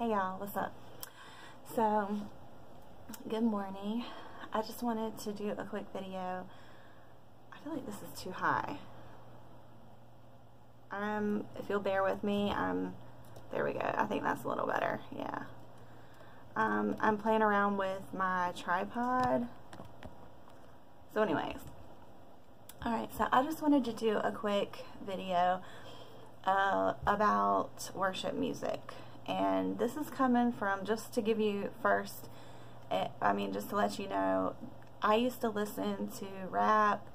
Hey y'all, what's up? So, good morning. I just wanted to do a quick video. I feel like this is too high. If you'll bear with me, there we go. I think that's a little better, yeah. I'm playing around with my tripod. So anyways, alright, so I just wanted to do a quick video about worship music. And this is coming from, just to give you first, just to let you know, I used to listen to rap,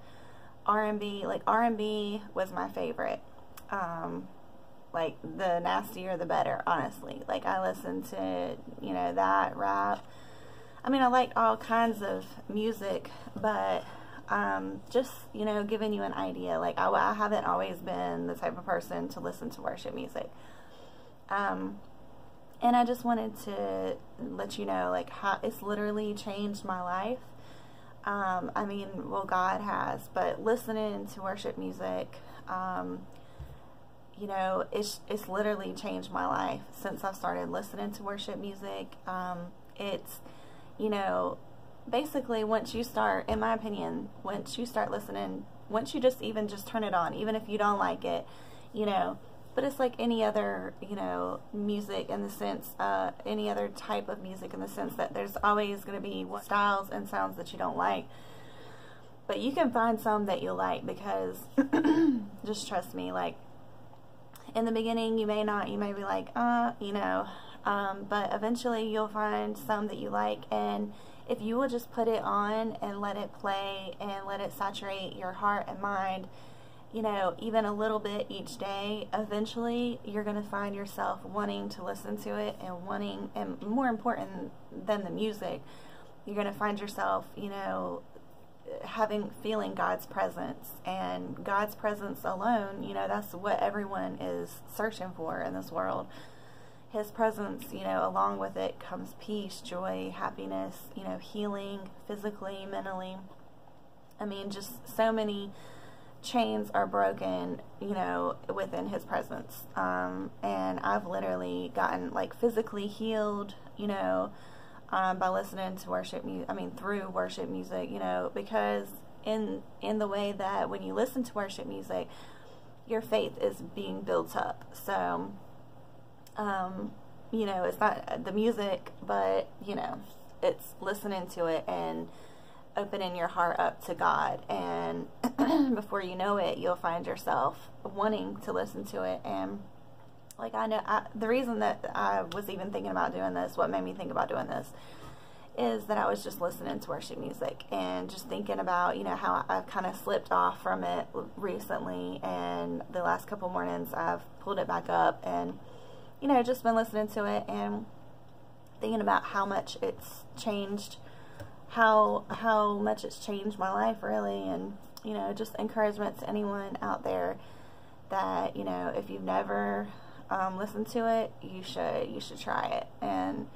R&B. Like, R&B was my favorite. Like, the nastier the better, honestly. Like, I listened to, that, rap. I mean, I liked all kinds of music, but just, giving you an idea. Like, I haven't always been the type of person to listen to worship music. And I just wanted to let you know, like, how it's literally changed my life. Well, God has, but listening to worship music, it's literally changed my life since I've started listening to worship music. It's, basically once you start, in my opinion, once you start listening, once you just turn it on, even if you don't like it, but it's like any other, music in the sense, any other type of music in the sense that there's always going to be styles and sounds that you don't like. But you can find some that you like, because just trust me, like, in the beginning you may be like, but eventually you'll find some that you like, and if you will just put it on and let it play and let it saturate your heart and mind, even a little bit each day, eventually you're going to find yourself wanting to listen to it, and more important than the music, you're going to find yourself, feeling God's presence. And God's presence alone, that's what everyone is searching for in this world. His presence, along with it comes peace, joy, happiness, healing, physically, mentally. Just so many chains are broken, within His presence. And I've literally gotten, like, physically healed, by listening to worship music, through worship music, because in the way that when you listen to worship music, your faith is being built up. So, it's not the music, but, it's listening to it and opening your heart up to God, and before you know it, you'll find yourself wanting to listen to it. And like, the reason that I was even thinking about doing this, what made me think about doing this, is that I was just listening to worship music and just thinking about, how I've kind of slipped off from it recently, and the last couple mornings I've pulled it back up, and just been listening to it and thinking about how much it's changed, how much it's changed my life, really. And just encouragement to anyone out there that, if you've never listened to it, you should try it. And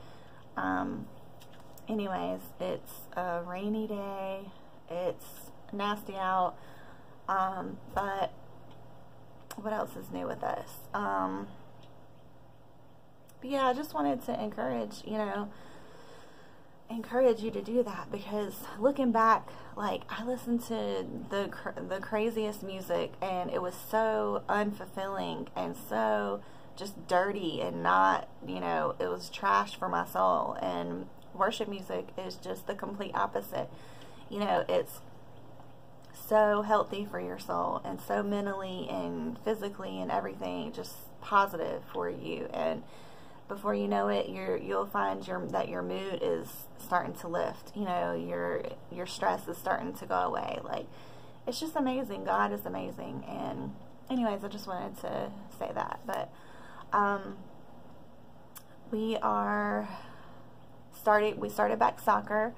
anyways, it's a rainy day, it's nasty out, but what else is new with this? But yeah, I just wanted to encourage you to do that, because looking back, like, I listened to the craziest music, and it was so unfulfilling and so just dirty, and not, it was trash for my soul. And worship music is just the complete opposite. It's so healthy for your soul, and so mentally and physically and everything, just positive for you. And before you know it, you'll find that your mood is starting to lift. Your stress is starting to go away. Like, it's just amazing. God is amazing. And anyways, I just wanted to say that. But we started back soccer,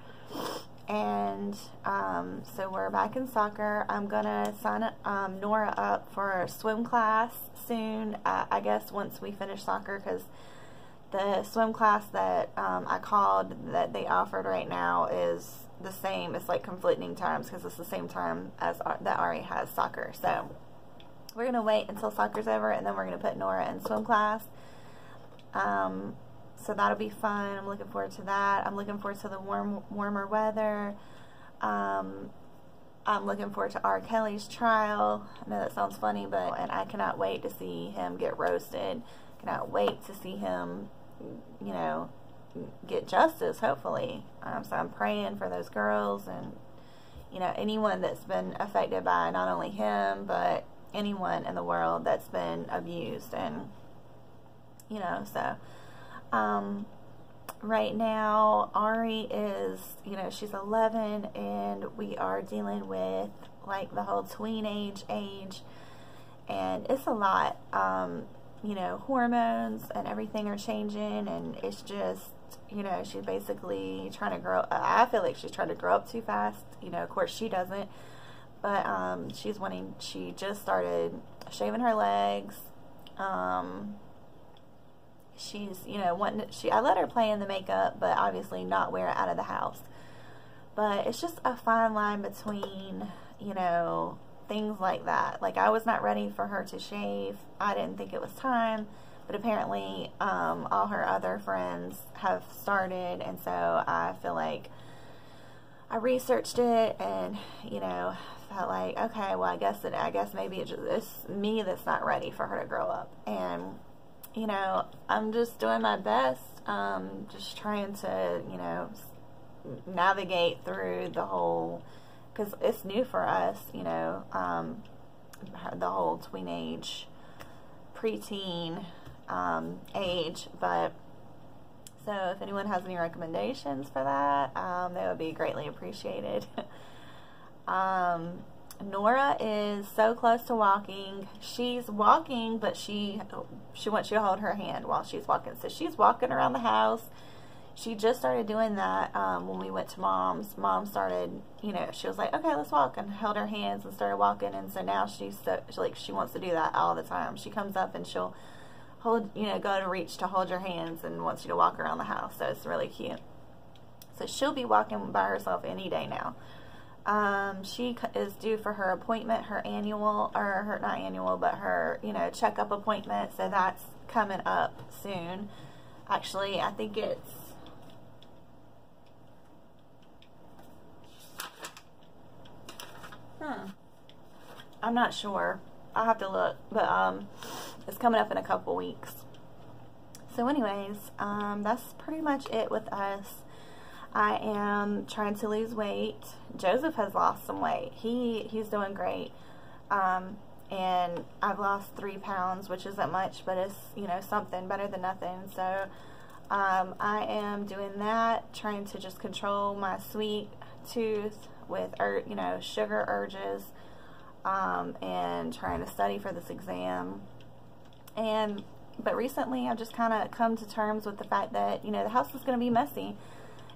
and so we're back in soccer. I'm gonna sign Nora up for a swim class soon, I guess, once we finish soccer, because the swim class that I called that they offered right now is the same. It's like conflicting times, because it's the same time as that Ari has soccer. So we're going to wait until soccer's over, and then we're going to put Nora in swim class. So that'll be fun. I'm looking forward to that. I'm looking forward to the warmer weather. I'm looking forward to R. Kelly's trial. I know that sounds funny, but and I cannot wait to see him get roasted. Cannot wait to see him, you know, get justice, hopefully. So I'm praying for those girls and, you know, anyone that's been affected by not only him, but anyone in the world that's been abused. And, you know, so right now Ari is, you know, she's 11, and we are dealing with like the whole tween age, and it's a lot. You know, hormones and everything are changing, and it's just, you know, she's basically trying to grow. I feel like she's trying to grow up too fast. You know, of course she doesn't, but she just started shaving her legs. She's, you know, I let her play in the makeup, but obviously not wear it out of the house. But it's just a fine line between, you know, things like that. Like, I was not ready for her to shave. I didn't think it was time, but apparently all her other friends have started, and so I feel like I researched it and, you know, felt like, okay, well, I guess maybe it's me that's not ready for her to grow up. And, you know, I'm just doing my best, just trying to, you know, navigate through the whole, because it's new for us, you know, the whole tweenage, preteen age. But so if anyone has any recommendations for that, they would be greatly appreciated. Nora is so close to walking. She's walking, but she wants you to hold her hand while she's walking. So she's walking around the house. She just started doing that when we went to Mom's. Mom started, you know, she was like, okay, let's walk, and held her hands and started walking. And so now she wants to do that all the time. She comes up and she'll hold, you know, go to reach to hold your hands and wants you to walk around the house. So it's really cute. So she'll be walking by herself any day now. She is due for her appointment, her annual, or her, not annual, but her, you know, checkup appointment. So that's coming up soon. Actually, I think it's, I'm not sure. I'll have to look, but it's coming up in a couple weeks. So anyways, that's pretty much it with us. I am trying to lose weight. Joseph has lost some weight. He's doing great. And I've lost 3 pounds, which isn't much, but it's, you know, something better than nothing. So I am doing that, trying to just control my sweet tooth with, you know, sugar urges, and trying to study for this exam. But recently I've just kind of come to terms with the fact that, you know, the house is going to be messy.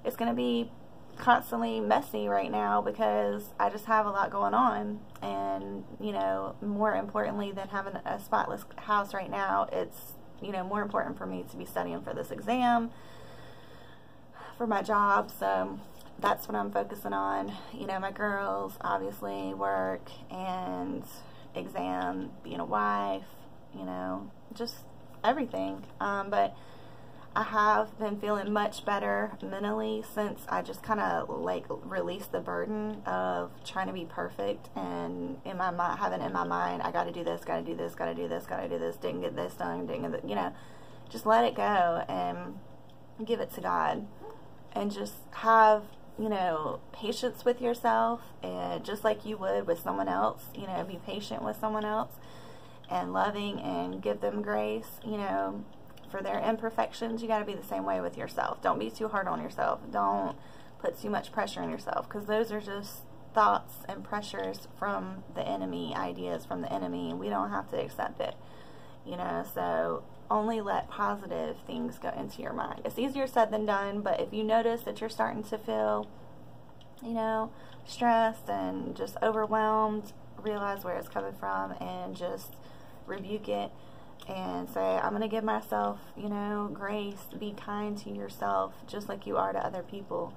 It's going to be constantly messy right now because I just have a lot going on. And, you know, more importantly than having a spotless house right now, it's, you know, more important for me to be studying for this exam for my job. So that's what I'm focusing on. You know, my girls, obviously, work and exam, being a wife, you know, just everything. But I have been feeling much better mentally since I just kind of like released the burden of trying to be perfect, and in my mind, having in my mind, I got to do this, got to do this, got to do this, got to do this, didn't get this done, didn't get, you know, just let it go and give it to God, and just have, you know, patience with yourself, and just like you would with someone else, you know, be patient with someone else and loving and give them grace, you know, for their imperfections. You got to be the same way with yourself. Don't be too hard on yourself. Don't put too much pressure on yourself, because those are just thoughts and pressures from the enemy, ideas from the enemy, and we don't have to accept it, you know. So only let positive things go into your mind. It's easier said than done, but if you notice that you're starting to feel, you know, stressed and just overwhelmed, realize where it's coming from and just rebuke it and say, I'm going to give myself, you know, grace. Be kind to yourself just like you are to other people.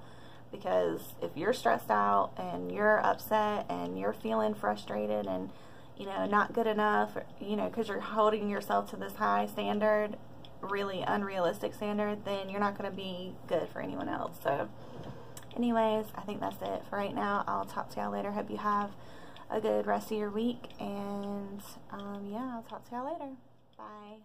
Because if you're stressed out and you're upset and you're feeling frustrated and, you know, not good enough, you know, because you're holding yourself to this high standard, really unrealistic standard, then you're not going to be good for anyone else. So anyways, I think that's it for right now. I'll talk to y'all later. Hope you have a good rest of your week, and yeah, I'll talk to y'all later. Bye.